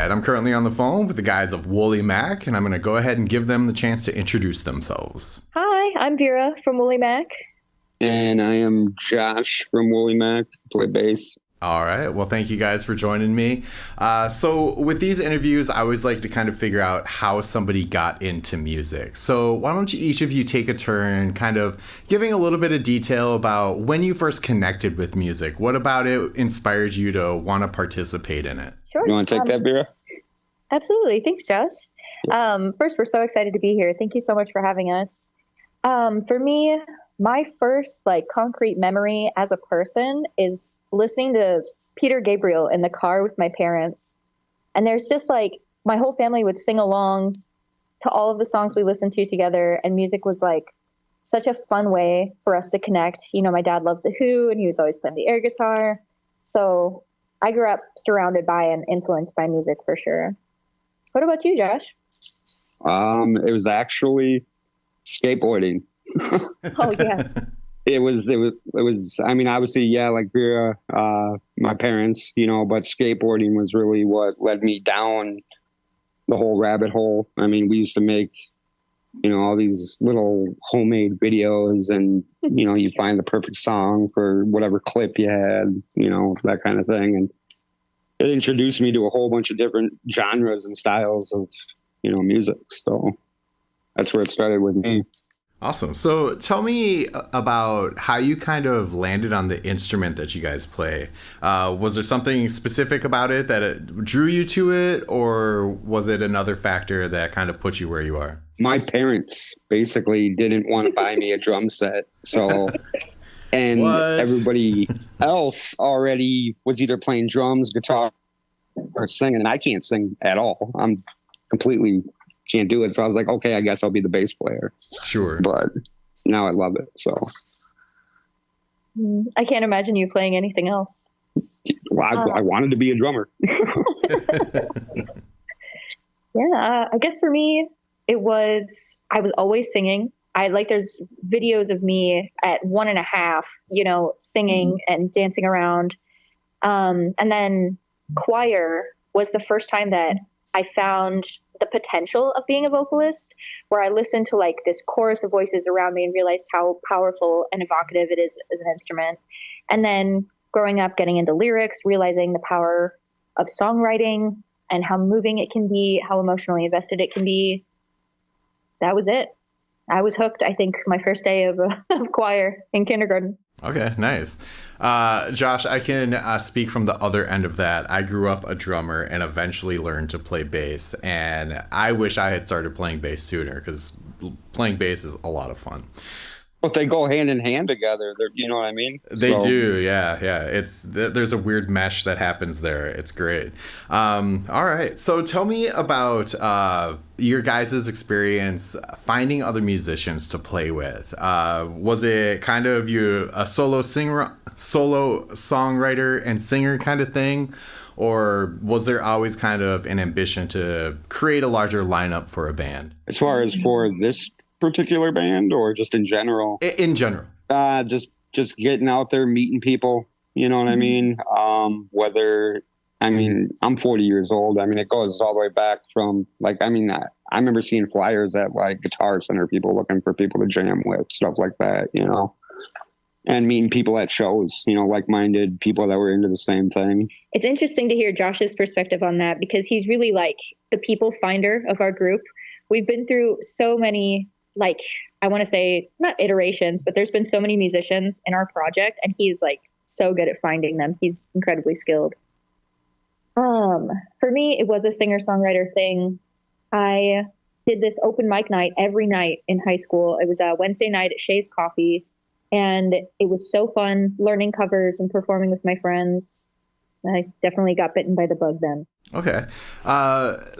right, I'm currently on the phone with the guys of WoollyMack, and I'm going to go ahead and give them the chance to introduce themselves. Hi, I'm Vera from WoollyMack. And I am Josh from WoollyMack, play bass. All right. Well, thank you guys for joining me. So with these interviews, I always like to kind of figure out how somebody got into music. So why don't you each of you take a turn kind of giving a little bit of detail about when you first connected with music? What about it inspired you to want to participate in it? Sure. You want to take that, Vera? Absolutely. Thanks, Josh. First, we're so excited to be here. Thank you so much for having us. For me, my first concrete memory as a person is listening to Peter Gabriel in the car with my parents. And there's just my whole family would sing along to all of the songs we listened to together. And music was such a fun way for us to connect. You know, my dad loved The Who and he was always playing the air guitar. So I grew up surrounded by and influenced by music for sure. What about you, Josh? It was actually skateboarding. Oh yeah. It was, I mean, obviously, yeah, like Vera, my parents, but skateboarding was really what led me down the whole rabbit hole. I mean, we used to make, all these little homemade videos and, you find the perfect song for whatever clip you had, that kind of thing. And it introduced me to a whole bunch of different genres and styles of, music. So that's where it started with me. Awesome. So tell me about how you kind of landed on the instrument that you guys play. Was there something specific about it that it drew you to it, or was it another factor that kind of put you where you are? My parents basically didn't want to buy me a drum set. So, and everybody else already was either playing drums, guitar, or singing. And I can't sing at all. I'm completely can't do it. So I was like, okay, I guess I'll be the bass player. Sure. But now I love it. So I can't imagine you playing anything else. Well, I wanted to be a drummer. Yeah, I guess for me, I was always singing. There's videos of me at 1.5, singing and dancing around. And then choir was the first time that I found the potential of being a vocalist, where I listened to this chorus of voices around me and realized how powerful and evocative it is as an instrument. And then growing up, getting into lyrics, realizing the power of songwriting and how moving it can be, how emotionally invested it can be. That was it. I was hooked, I think, my first day of choir in kindergarten. Okay, nice. Josh, I can speak from the other end of that. I grew up a drummer and eventually learned to play bass. And I wish I had started playing bass sooner, because playing bass is a lot of fun. But they go hand in hand together. You know what I mean? They do, yeah. There's a weird mesh that happens there. It's great. All right, so tell me about your guys' experience finding other musicians to play with. Was it kind of you a solo songwriter and singer kind of thing, or was there always kind of an ambition to create a larger lineup for a band? As far as for this particular band, or just in general? In general. Just getting out there, meeting people, you know what I mean? I'm 40 years old. I mean, it goes all the way back from I remember seeing flyers at Guitar Center, people looking for people to jam with, stuff like that, and meeting people at shows, like-minded people that were into the same thing. It's interesting to hear Josh's perspective on that, because he's really the people finder of our group. We've been through so many, I want to say not iterations, but there's been so many musicians in our project, and he's so good at finding them. He's incredibly skilled. For me, it was a singer-songwriter thing. I did this open mic night every night in high school. It was a Wednesday night at Shay's Coffee, and it was so fun learning covers and performing with my friends. I definitely got bitten by the bug then. Okay.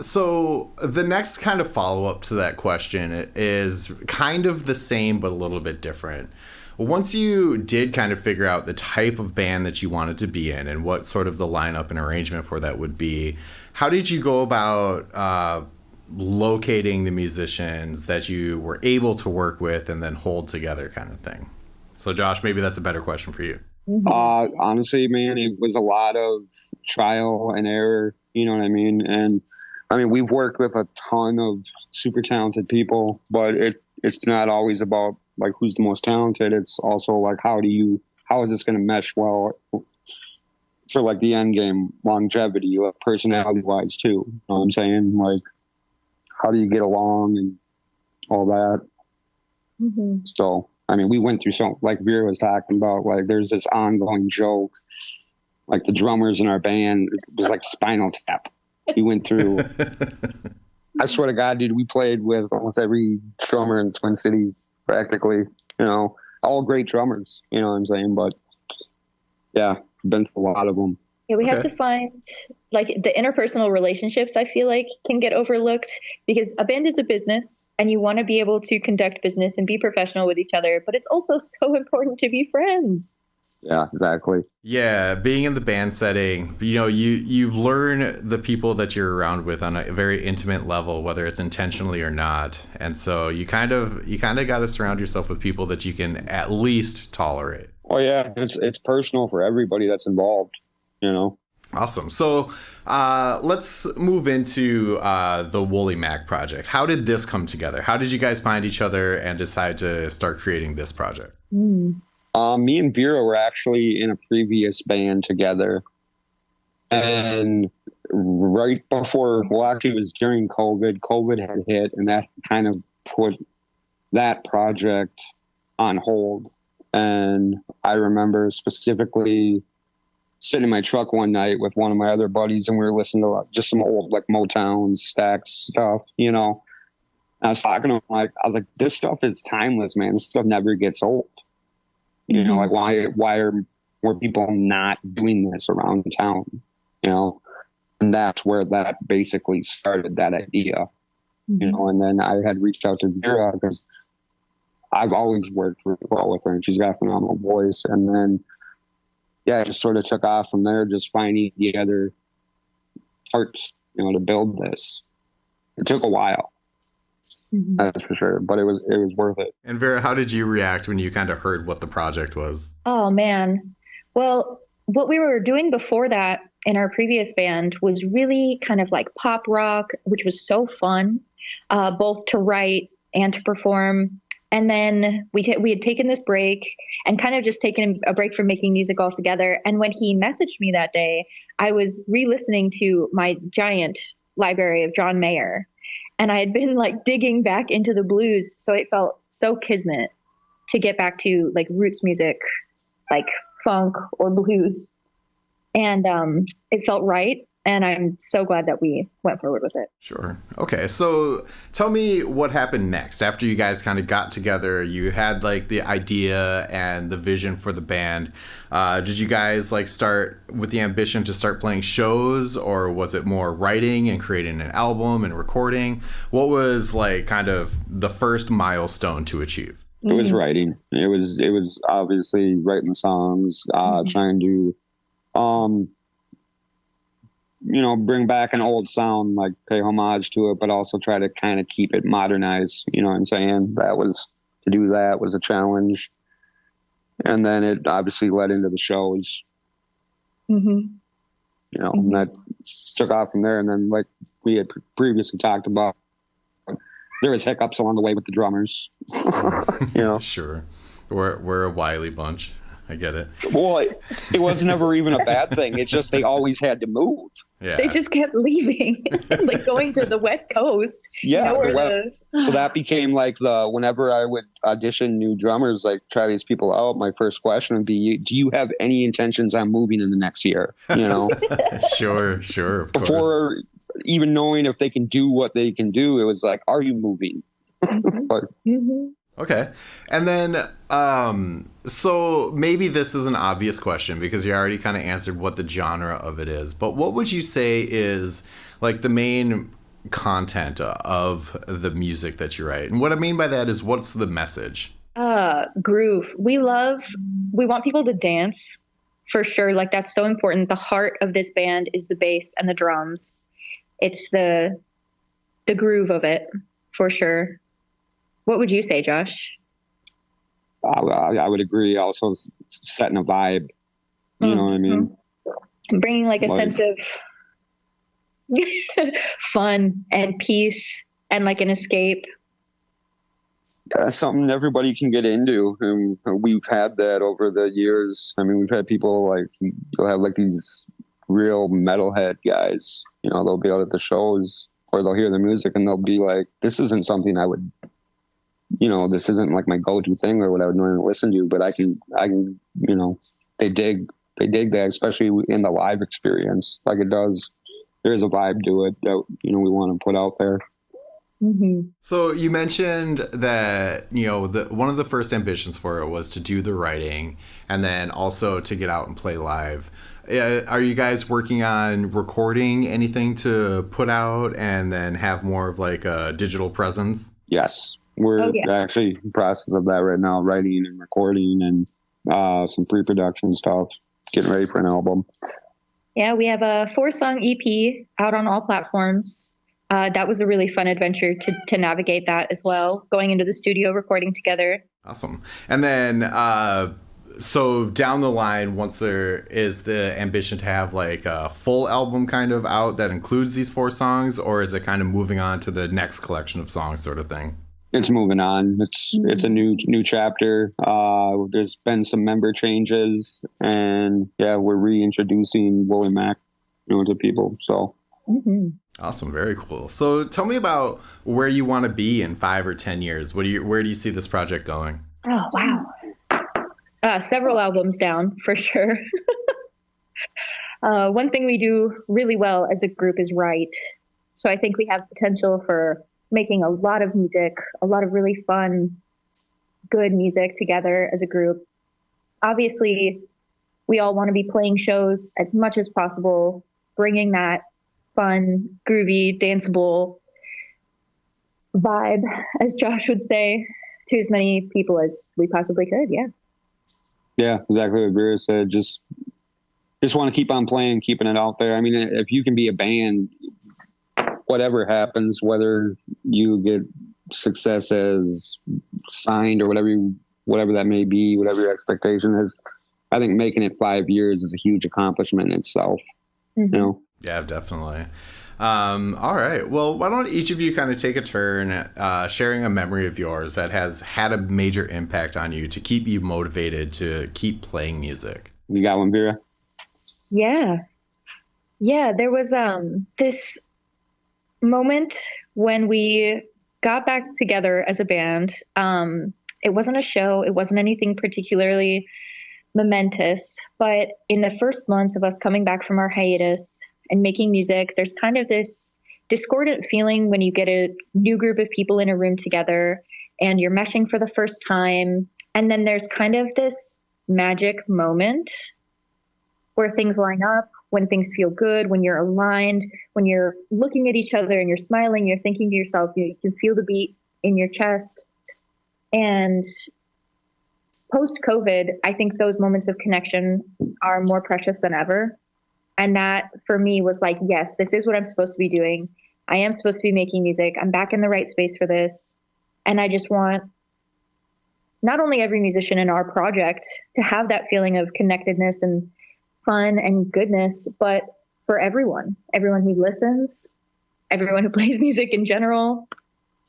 So the next kind of follow-up to that question is kind of the same, but a little bit different. Once you did kind of figure out the type of band that you wanted to be in and what sort of the lineup and arrangement for that would be, how did you go about locating the musicians that you were able to work with and then hold together kind of thing? So Josh, maybe that's a better question for you. Honestly, man, it was a lot of trial and error, You know what I mean? And I mean, we've worked with a ton of super talented people, but it's not always about like who's the most talented. It's also like how is this going to mesh well for like the end game longevity, like personality wise too. You know what I'm saying? Like, how do you get along and all that? Mm-hmm. So, I mean, we went through like Vera was talking about, like there's this ongoing joke, like the drummers in our band, it was like Spinal Tap. We went through, I swear to God, dude, we played with almost every drummer in Twin Cities, practically, all great drummers, you know what I'm saying? But yeah, been through a lot of them. Yeah, we have to find, like, the interpersonal relationships, I feel like, can get overlooked because a band is a business and you want to be able to conduct business and be professional with each other, but it's also so important to be friends. Yeah, exactly. Yeah, being in the band setting, you learn the people that you're around with on a very intimate level, whether it's intentionally or not. And so you kind of got to surround yourself with people that you can at least tolerate. Oh yeah, it's personal for everybody that's involved. Awesome. So let's move into the WoollyMack project. How did this come together? How did you guys find each other and decide to start creating this project? Me and Vera were actually in a previous band together. And right before, actually it was during COVID had hit, and that kind of put that project on hold. And I remember specifically sitting in my truck one night with one of my other buddies, and we were listening to just some old like Motown, Stax stuff, I was talking to him, I was like, this stuff is timeless, man. This stuff never gets old. Like why are more people not doing this around town? And that's where that basically started, that idea. And then I had reached out to Vera because I've always worked really well with her, and she's got a phenomenal voice. And then it just sort of took off from there, just finding the other parts, to build this. It took a while, that's for sure, but it was worth it. And Vera, how did you react when you kind of heard what the project was? Oh, man. Well, what we were doing before that in our previous band was really kind of like pop rock, which was so fun, both to write and to perform. And then we had taken this break and kind of just taken a break from making music altogether. And when he messaged me that day, I was re-listening to my giant library of John Mayer. And I had been like digging back into the blues. So it felt so kismet to get back to like roots music, like funk or blues. And it felt right. And I'm so glad that we went forward with it. Sure. Okay. So tell me what happened next after you guys kind of got together. You had like the idea and the vision for the band. Did you guys like start with the ambition to start playing shows, or was it more writing and creating an album and recording? What was like kind of the first milestone to achieve? It was writing. It was obviously writing songs, trying to, bring back an old sound, like pay homage to it, but also try to kind of keep it modernized. You know what I'm saying? To do that was a challenge. And then it obviously led into the shows, and that took off from there. And then like we had previously talked about, there was hiccups along the way with the drummers, Sure. We're a wily bunch. I get it. Well, it was never even a bad thing. It's just they always had to move. Yeah. They just kept leaving, like going to the West Coast. Yeah, the West. So that became like whenever I would audition new drummers, like try these people out, my first question would be, do you have any intentions on moving in the next year? Sure, of course. Before even knowing if they can do what they can do, it was like, are you moving? Okay. And then, so maybe this is an obvious question because you already kind of answered what the genre of it is, but what would you say is like the main content of the music that you write? And what I mean by that is, what's the message? Groove. We want people to dance for sure. Like that's so important. The heart of this band is the bass and the drums. It's the groove of it for sure. What would you say, Josh? I would agree. Also, setting a vibe. You know what I mean? Bringing like a sense of Fun and peace and like an escape. Something everybody can get into. And we've had that over the years. I mean, we've had people like, you'll have like these real metalhead guys, you know, they'll be out at the shows or they'll hear the music and they'll be like, this isn't something I would, you know, this isn't like my go-to thing or what I would normally listen to, but I can, you know, they dig that, especially in the live experience. Like it does, there's a vibe to it that, you know, we want to put out there. Mm-hmm. So you mentioned that, you know, one of the first ambitions for it was to do the writing and then also to get out and play live. Are you guys working on recording anything to put out and then have more of like a digital presence? Yes, we're actually in the process of that right now, writing and recording and some pre-production stuff, getting ready for an album. Yeah, we have a 4-song EP out on all platforms. That was a really fun adventure to navigate that as well, going into the studio, recording together. Awesome. And then, so down the line, once there is the ambition to have like a full album kind of out that includes these 4 songs, or is it kind of moving on to the next collection of songs sort of thing? It's moving on. It's a new chapter. There's been some member changes, and yeah, we're reintroducing WoollyMack, you know, to people. So. Mm-hmm. Awesome. Very cool. So tell me about where you want to be in 5 or 10 years. Where do you see this project going? Oh, wow. Several albums down for sure. One thing we do really well as a group is write. So I think we have potential for making a lot of music, a lot of really fun, good music together as a group. Obviously, we all want to be playing shows as much as possible, bringing that fun, groovy, danceable vibe, as Josh would say, to as many people as we possibly could. Yeah, exactly what Vera said. Just want to keep on playing, keeping it out there. I mean, if you can be a band, whatever happens, whether you get success as signed or whatever that may be, whatever your expectation is, I think making it 5 years is a huge accomplishment in itself. Mm-hmm. You know? Yeah, definitely. All right. Well, why don't each of you kind of take a turn sharing a memory of yours that has had a major impact on you to keep you motivated to keep playing music? You got one, Vera? Yeah, there was this moment when we got back together as a band. It wasn't a show. It wasn't anything particularly momentous. But in the first months of us coming back from our hiatus and making music, there's kind of this discordant feeling when you get a new group of people in a room together and you're meshing for the first time. And then there's kind of this magic moment where things line up, when things feel good, when you're aligned, when you're looking at each other and you're smiling, you're thinking to yourself, you can feel the beat in your chest. And post-COVID, I think those moments of connection are more precious than ever. And that for me was like, yes, this is what I'm supposed to be doing. I am supposed to be making music. I'm back in the right space for this. And I just want not only every musician in our project to have that feeling of connectedness and fun and goodness, but for everyone who listens, everyone who plays music in general.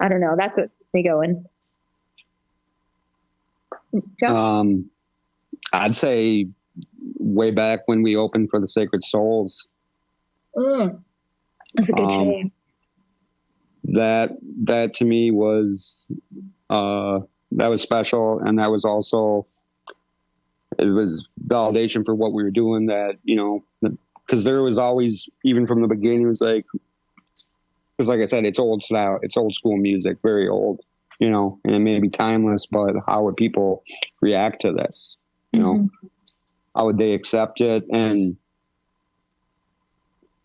I don't know. That's what they go in. Josh? I'd say way back when we opened for the Sacred Souls. That's a good shame. That to me was that was special, and that was also, it was validation for what we were doing. That, you know, because there was always, even from the beginning, it was like, because like I said, it's old style, it's old school music, very old, you know, and it may be timeless, but how would people react to this? You know, how would they accept it? And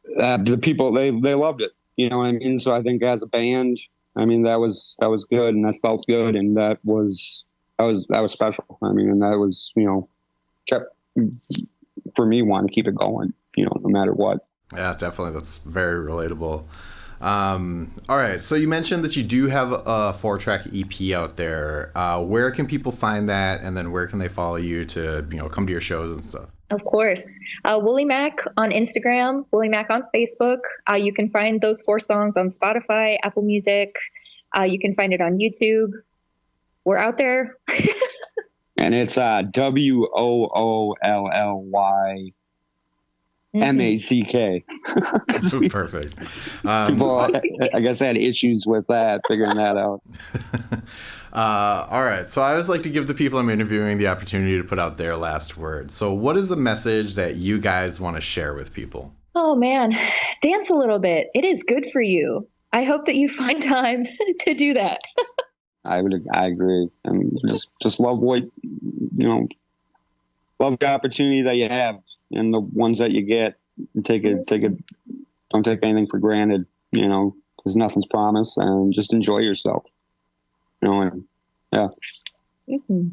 the people, they loved it. You know what I mean? So I think as a band, I mean, that was good, and that felt good, and that was special. I mean, and that was, you know, kept, for me, wanting to keep it going, you know, no matter what. Yeah, definitely. That's very relatable. All right. So you mentioned that you do have a 4-track EP out there. Where can people find that? And then where can they follow you to, you know, come to your shows and stuff? Of course. WoollyMack on Instagram, WoollyMack on Facebook. You can find those 4 songs on Spotify, Apple Music. You can find it on YouTube. We're out there. And it's WoollyMack. Perfect. People, I guess, I had issues with that, figuring that out. All right. So I always like to give the people I'm interviewing the opportunity to put out their last word. So what is the message that you guys want to share with people? Oh, man. Dance a little bit. It is good for you. I hope that you find time to do that. I agree. And just love love the opportunity that you have and the ones that you get. Don't take anything for granted, because nothing's promised, and just enjoy yourself. And yeah. Mm-hmm.